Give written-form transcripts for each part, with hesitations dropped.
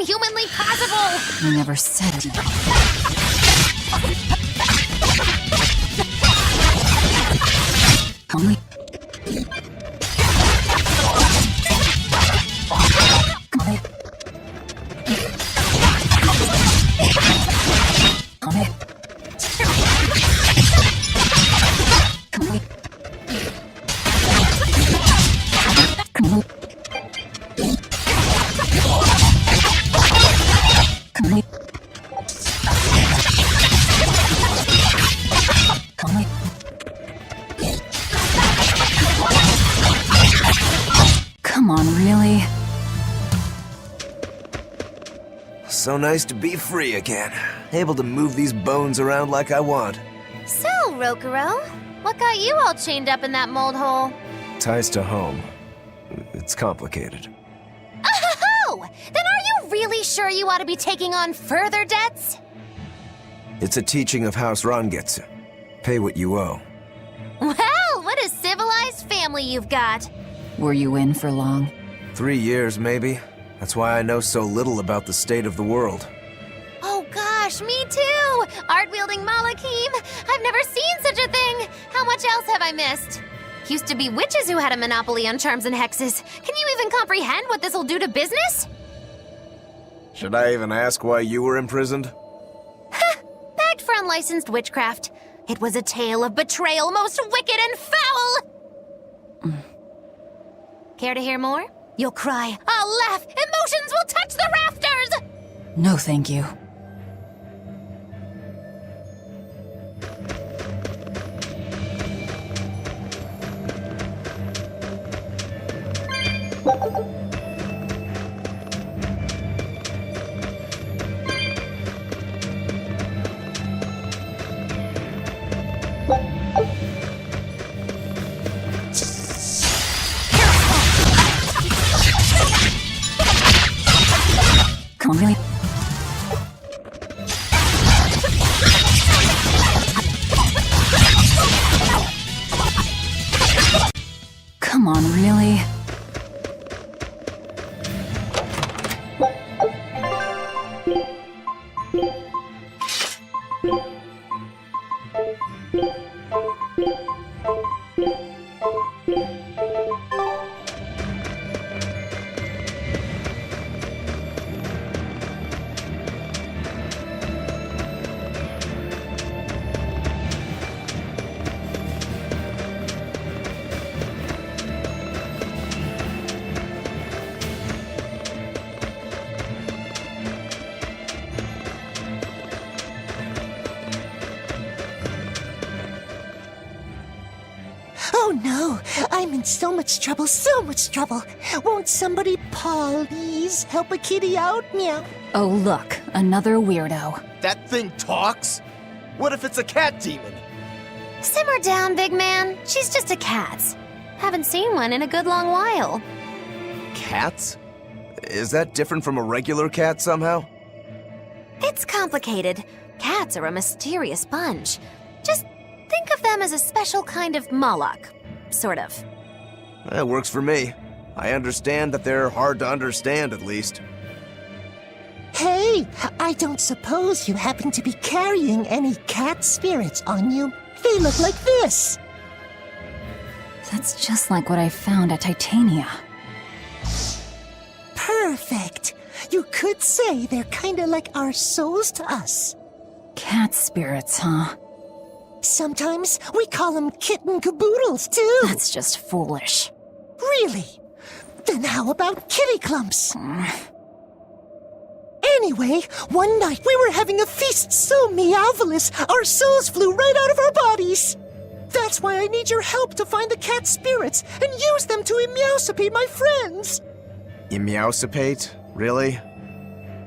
Humanly possible! I never said it. Only. Come on, really? So nice to be free again. Able to move these bones around like I want. So, Rokuro, what got you all chained up in that mold hole? Ties to home. It's complicated. Oh! Then are you really sure you ought to be taking on further debts? It's a teaching of House Rangetsu. Pay what you owe. Well, what a civilized family you've got. Were you in for long? 3 years, maybe. That's why I know so little about the state of the world. Oh gosh, me too! Art-wielding Malakim! I've never seen such a thing! How much else have I missed? Used to be witches who had a monopoly on charms and hexes. Can you even comprehend what this'll do to business? Should I even ask why you were imprisoned? Bagged for unlicensed witchcraft. It was a tale of betrayal most wicked and foul! Care to hear more? You'll cry, I'll laugh, emotions will touch the rafters! No, thank you. Come on, really? Come on, really? Oh no, I'm in so much trouble, so much trouble. Won't somebody please help a kitty out? Meow. Oh, look, another weirdo. That thing talks? What if it's a cat demon? Simmer down, big man. She's just a cat. Haven't seen one in a good long while. Cats? Is that different from a regular cat somehow? It's complicated. Cats are a mysterious bunch. Just think of them as a special kind of Moloch. Sort of. That works for me. I understand that they're hard to understand, at least. Hey, I don't suppose you happen to be carrying any cat spirits on you? They look like this. That's just like what I found at Titania. Perfect. You could say they're kinda like our souls to us. Cat spirits, huh? Sometimes we call them kitten caboodles, too. That's just foolish. Really? Then how about kitty clumps? Anyway, one night we were having a feast so meowvelous, our souls flew right out of our bodies. That's why I need your help to find the cat spirits and use them to emeowsipate my friends. Emeowsipate? Really?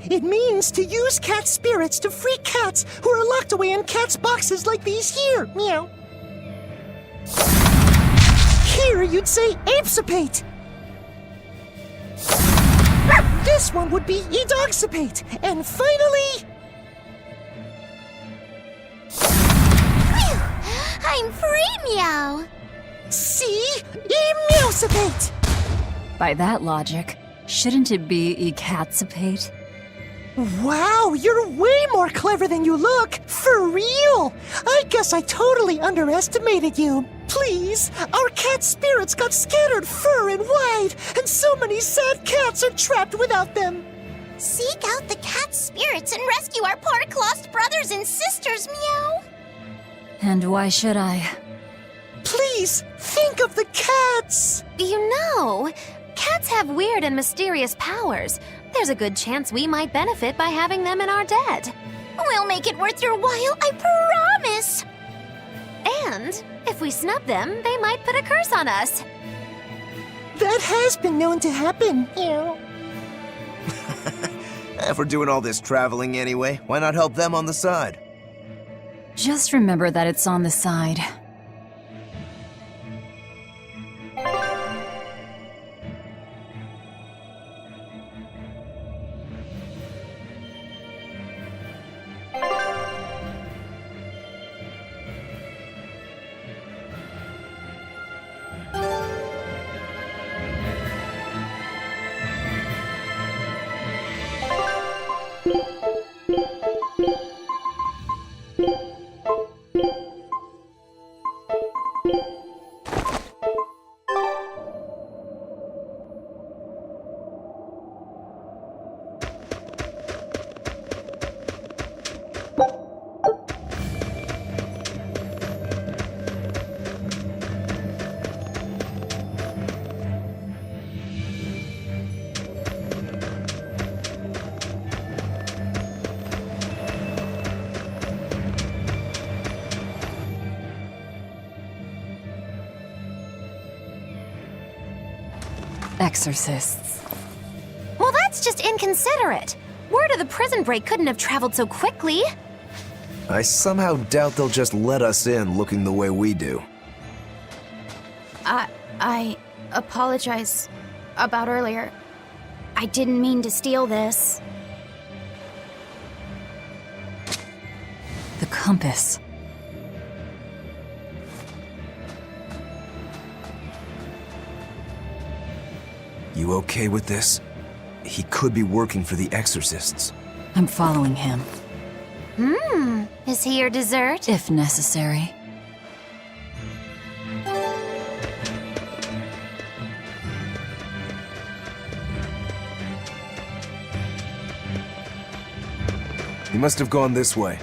It means to use cat spirits to free cats who are locked away in cats' boxes like these here. Meow. Here you'd say apesipate. This one would be edogsipate. And finally... Phew! I'm free, meow! See? Emeowsipate! By that logic, shouldn't it be ecatsipate? Wow, you're way more clever than you look! For real! I guess I totally underestimated you. Please, our cat spirits got scattered far and wide, and so many sad cats are trapped without them. Seek out the cat spirits and rescue our poor lost brothers and sisters, meow! And why should I? Please, think of the cats! You know, cats have weird and mysterious powers. There's a good chance we might benefit by having them in our debt. We'll make it worth your while, I promise! And if we snub them, they might put a curse on us. That has been known to happen. Meow. If we're doing all this traveling anyway, why not help them on the side? Just remember that it's on the side. Exorcists. Well, that's just inconsiderate. Word of the prison break couldn't have traveled so quickly. I somehow doubt they'll just let us in looking the way we do. I apologize about earlier. I didn't mean to steal this. The compass. You okay with this? He could be working for the exorcists. I'm following him, Is he your dessert? if necessary. He must have gone this way.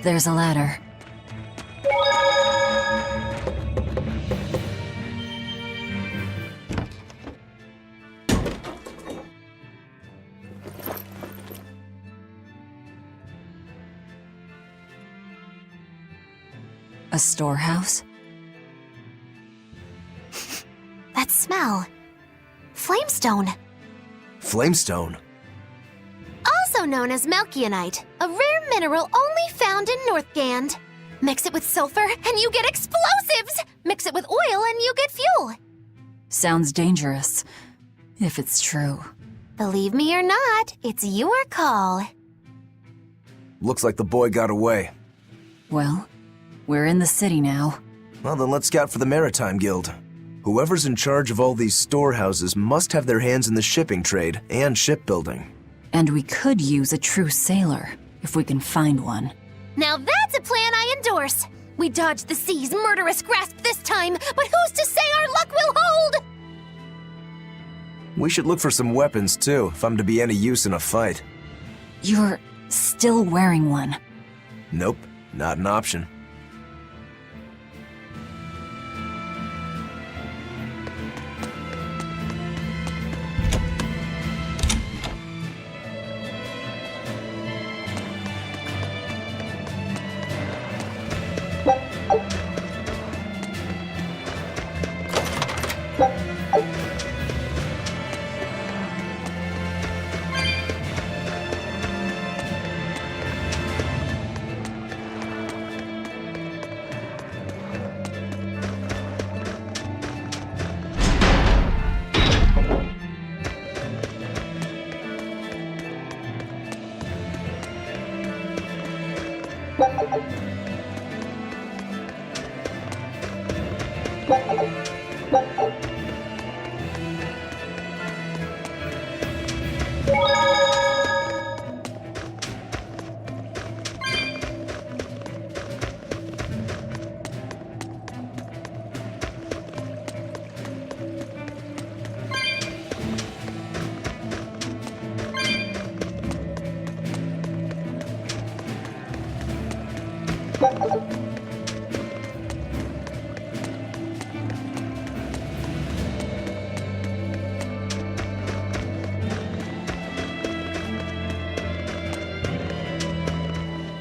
There's a ladder. A storehouse? That smell. Flamestone. Flamestone? Also known as Melchionite, a rare mineral only found in Northgand. Mix it with sulfur and you get explosives! Mix it with oil and you get fuel. Sounds dangerous, if it's true. Believe me or not, it's your call. Looks like the boy got away. Well, we're in the city now. Well, then let's scout for the Maritime Guild. Whoever's in charge of all these storehouses must have their hands in the shipping trade and shipbuilding. And we could use a true sailor, if we can find one. Now that's a plan I endorse. We dodged the sea's murderous grasp this time, but who's to say our luck will hold? We should look for some weapons too, if I'm to be any use in a fight. You're still wearing one. Nope, not an option.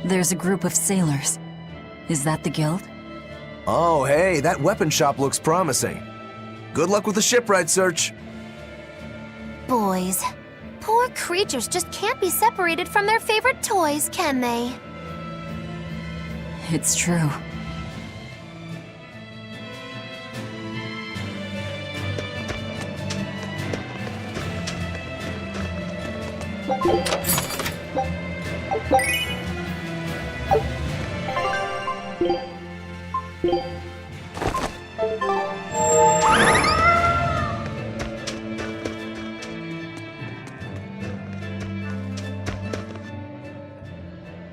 There's a group of sailors. Is that the guild? Oh, hey, that weapon shop looks promising. Good luck with the shipwright search. Boys. Poor creatures just can't be separated from their favorite toys, can they? It's true.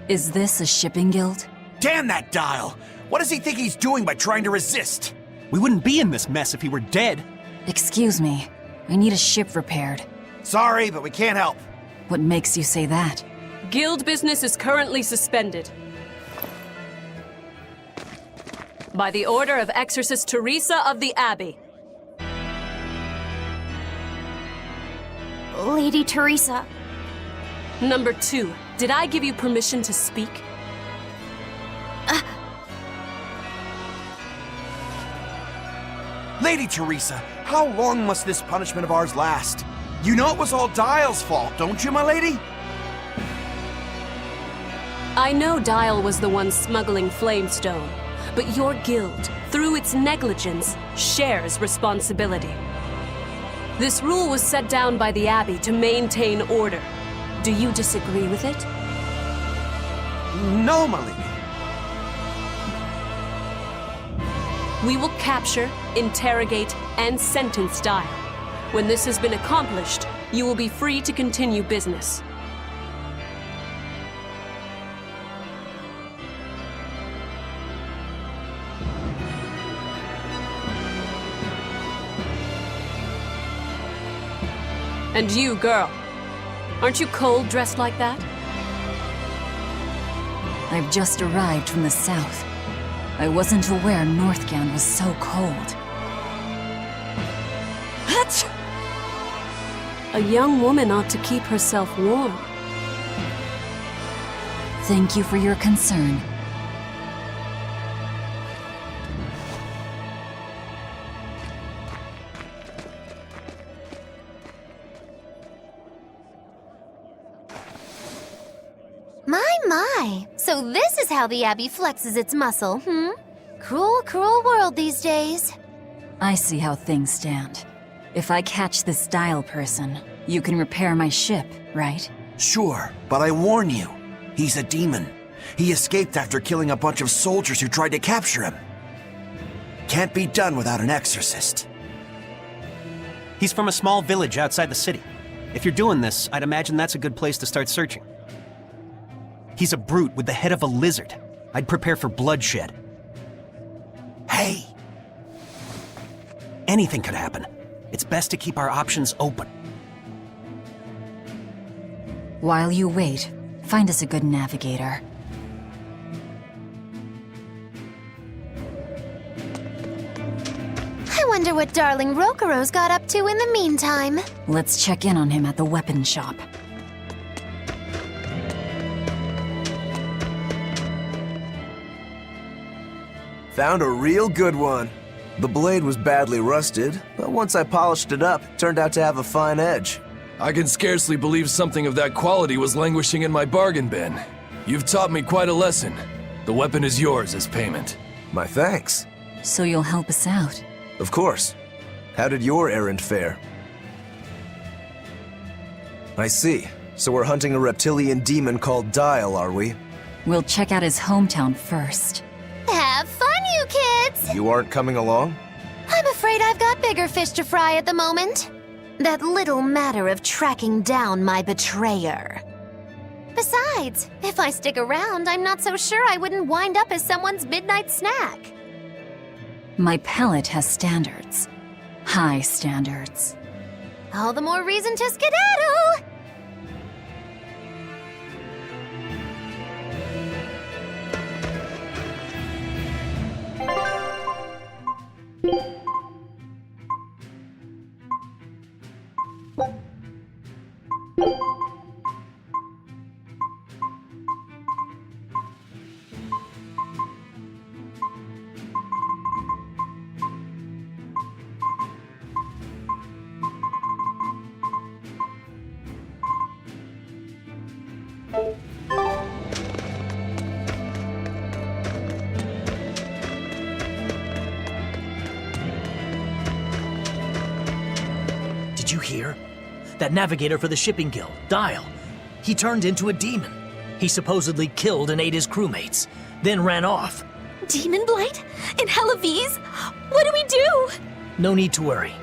Is this a shipping guild? Damn that Dail! What does he think he's doing by trying to resist? We wouldn't be in this mess if he were dead. Excuse me. I need a ship repaired. Sorry, but we can't help. What makes you say that? Guild business is currently suspended. By the order of Exorcist Teresa of the Abbey. Lady Teresa. Number 2, did I give you permission to speak? Lady Teresa, how long must this punishment of ours last? You know it was all Dail's fault, don't you, my lady? I know Dail was the one smuggling Flamestone, but your guild, through its negligence, shares responsibility. This rule was set down by the Abbey to maintain order. Do you disagree with it? No, my lady. We will capture, interrogate, and sentence Dail. When this has been accomplished, you will be free to continue business. And you, girl, aren't you cold dressed like that? I've just arrived from the south. I wasn't aware Northgown was so cold. A young woman ought to keep herself warm. Thank you for your concern. My. So this is how the Abbey flexes its muscle, Cruel, cruel world these days. I see how things stand. If I catch this Dail person, you can repair my ship, right? Sure, but I warn you, he's a demon. He escaped after killing a bunch of soldiers who tried to capture him. Can't be done without an exorcist. He's from a small village outside the city. If you're doing this, I'd imagine that's a good place to start searching. He's a brute with the head of a lizard. I'd prepare for bloodshed. Hey! Anything could happen. It's best to keep our options open. While you wait, find us a good navigator. I wonder what darling Rokuro's got up to in the meantime. Let's check in on him at the weapon shop. Found a real good one. The blade was badly rusted, but once I polished it up, it turned out to have a fine edge. I can scarcely believe something of that quality was languishing in my bargain bin. You've taught me quite a lesson. The weapon is yours as payment. My thanks. So you'll help us out? Of course. How did your errand fare? I see. So we're hunting a reptilian demon called Dail, are we? We'll check out his hometown first. Have fun, you kids! You aren't coming along? I'm afraid I've got bigger fish to fry at the moment. That little matter of tracking down my betrayer. Besides, if I stick around, I'm not so sure I wouldn't wind up as someone's midnight snack. My pellet has standards. High standards. All the more reason to skedaddle! Did you hear? That navigator for the shipping guild, Dail. He turned into a demon. He supposedly killed and ate his crewmates, then ran off. Demon Blight? In Helaviz? What do we do? No need to worry.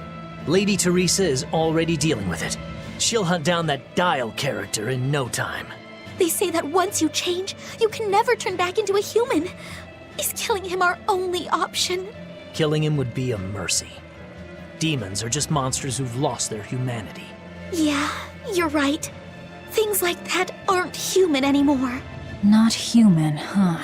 Lady Teresa is already dealing with it. She'll hunt down that Dail character in no time. They say that once you change, you can never turn back into a human. Is killing him our only option? Killing him would be a mercy. Demons are just monsters who've lost their humanity. Yeah, you're right. Things like that aren't human anymore. Not human, huh?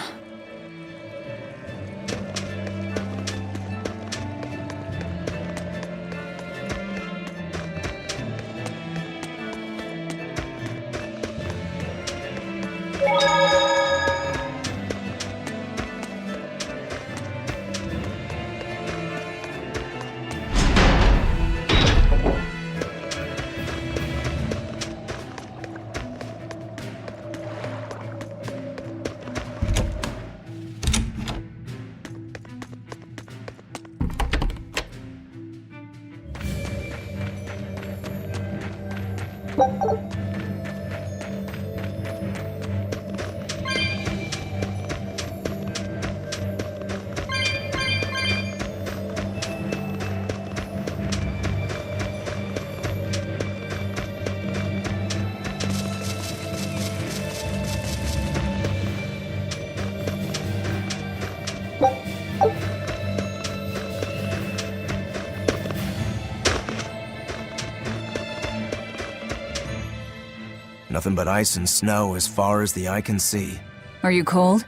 Nothing but ice and snow as far as the eye can see. Are you cold?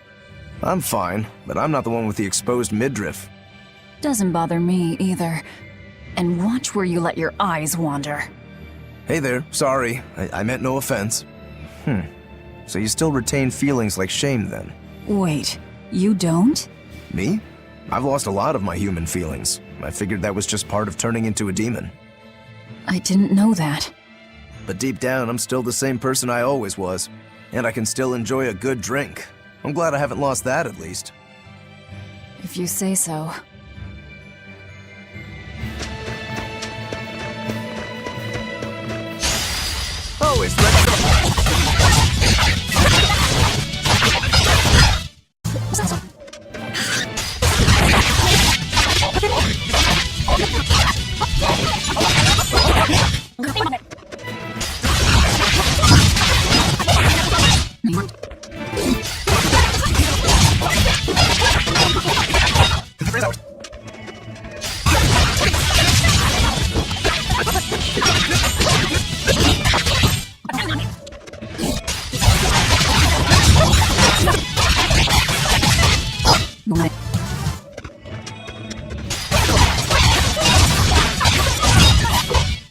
I'm fine, but I'm not the one with the exposed midriff. Doesn't bother me either. And watch where you let your eyes wander. Hey there, sorry. I meant no offense. So you still retain feelings like shame then? Wait, you don't? Me? I've lost a lot of my human feelings. I figured that was just part of turning into a demon. I didn't know that. But deep down, I'm still the same person I always was. And I can still enjoy a good drink. I'm glad I haven't lost that, at least. If you say so. Oh, it's ready.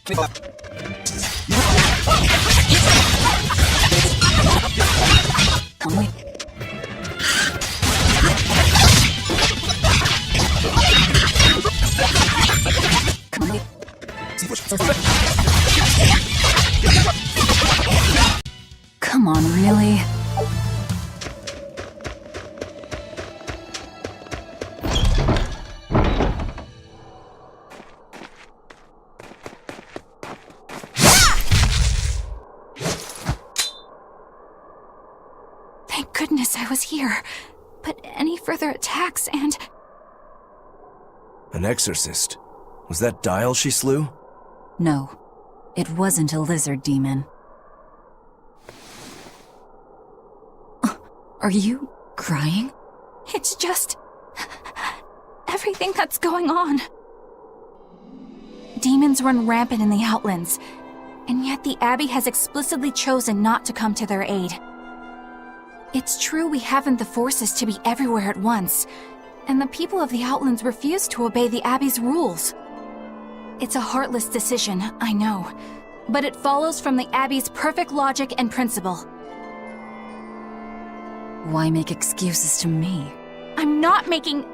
Only. Come on, really? Thank goodness I was here. But any further attacks and... An exorcist? Was that Dail she slew? No, it wasn't a lizard demon. Are you crying? It's just... everything that's going on. Demons run rampant in the Outlands, and yet the Abbey has explicitly chosen not to come to their aid. It's true we haven't the forces to be everywhere at once, and the people of the Outlands refuse to obey the Abbey's rules. It's a heartless decision, I know, but it follows from the Abbey's perfect logic and principle. Why make excuses to me? I'm not making...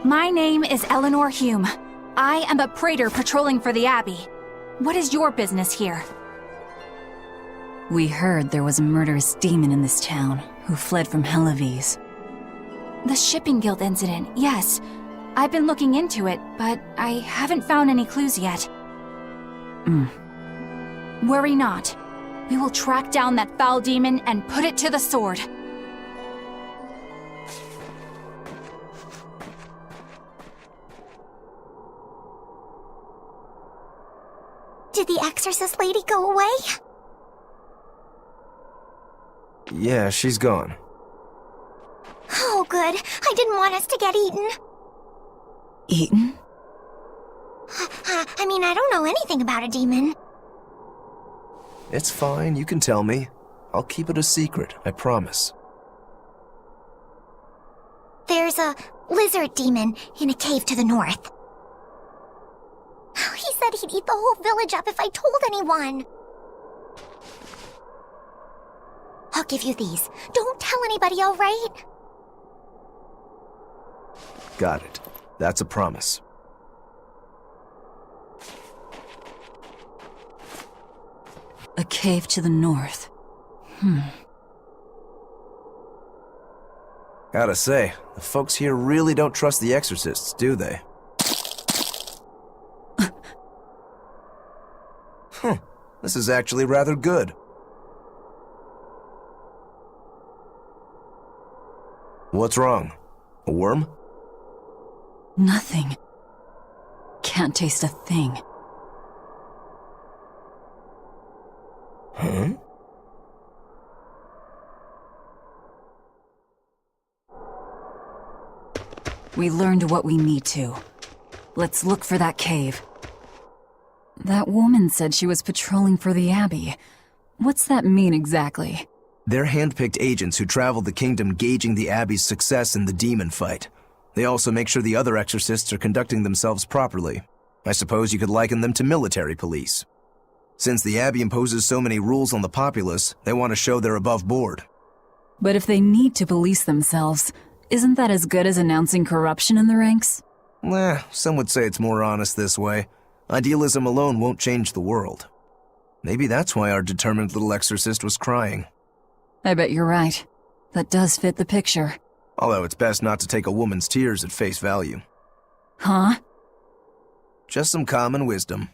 My name is Eleanor Hume. I am a praetor patrolling for the Abbey. What is your business here? We heard there was a murderous demon in this town who fled from Helavis. The Shipping Guild incident, yes. I've been looking into it, but I haven't found any clues yet. Worry not. We will track down that foul demon and put it to the sword. Did the exorcist lady go away? Yeah, she's gone. Oh, good. I didn't want us to get eaten. Eaten? I mean, I don't know anything about a demon. It's fine, you can tell me. I'll keep it a secret, I promise. There's a lizard demon in a cave to the north. He said he'd eat the whole village up if I told anyone. I'll give you these. Don't tell anybody, all right? Got it. That's a promise. A cave to the north. Gotta say, the folks here really don't trust the exorcists, do they? This is actually rather good. What's wrong? A worm? Nothing. Can't taste a thing. Huh? We learned what we need to. Let's look for that cave. That woman said she was patrolling for the Abbey. What's that mean exactly? They're handpicked agents who travel the kingdom gauging the Abbey's success in the demon fight. They also make sure the other exorcists are conducting themselves properly. I suppose you could liken them to military police. Since the Abbey imposes so many rules on the populace, they want to show they're above board. But if they need to police themselves, isn't that as good as announcing corruption in the ranks? Some would say it's more honest this way. Idealism alone won't change the world. Maybe that's why our determined little exorcist was crying. I bet you're right. That does fit the picture. Although it's best not to take a woman's tears at face value. Huh? Just some common wisdom.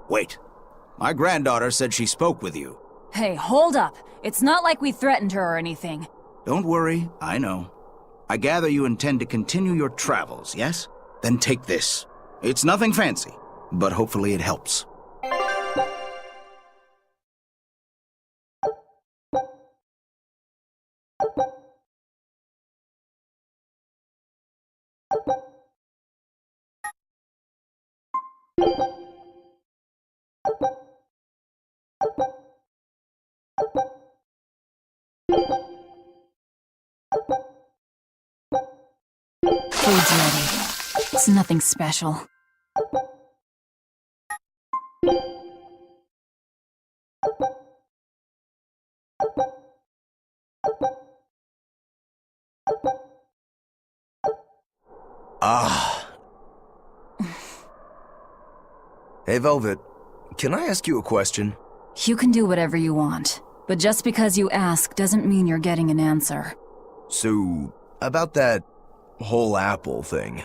Wait. My granddaughter said she spoke with you. Hey, hold up. It's not like we threatened her or anything. Don't worry, I know. I gather you intend to continue your travels, yes? Then take this. It's nothing fancy, but hopefully it helps. Food's ready. It's nothing special. Hey, Velvet, can I ask you a question? You can do whatever you want, but just because you ask doesn't mean you're getting an answer. So, about that whole apple thing.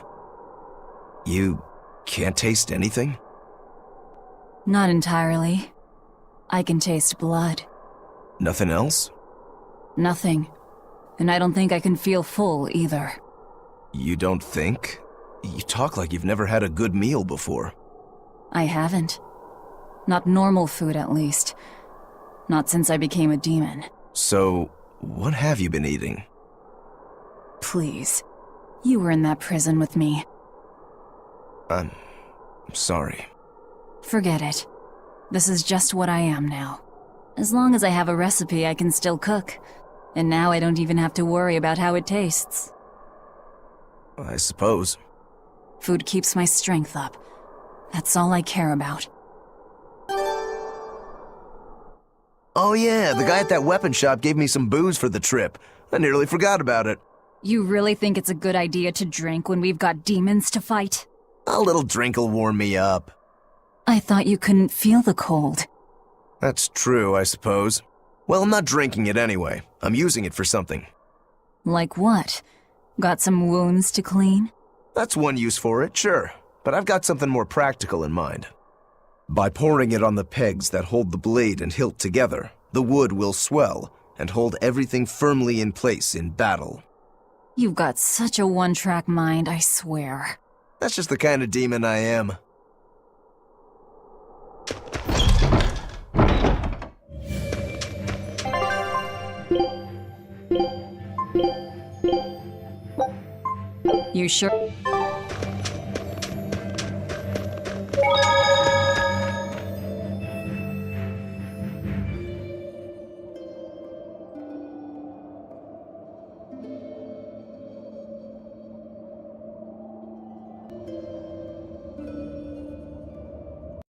You can't taste anything? Not entirely. I can taste blood. Nothing else? Nothing. And I don't think I can feel full either. You don't think? You talk like you've never had a good meal before. I haven't. Not normal food, at least. Not since I became a demon. So, what have you been eating? Please. You were in that prison with me. I'm sorry. Forget it. This is just what I am now. As long as I have a recipe, I can still cook. And now I don't even have to worry about how it tastes. I suppose. Food keeps my strength up. That's all I care about. Oh yeah, the guy at that weapon shop gave me some booze for the trip. I nearly forgot about it. You really think it's a good idea to drink when we've got demons to fight? A little drink'll warm me up. I thought you couldn't feel the cold. That's true, I suppose. Well, I'm not drinking it anyway. I'm using it for something. Like what? Got some wounds to clean? That's one use for it, sure. But I've got something more practical in mind. By pouring it on the pegs that hold the blade and hilt together, the wood will swell and hold everything firmly in place in battle. You've got such a one-track mind, I swear. That's just the kind of demon I am. You sure?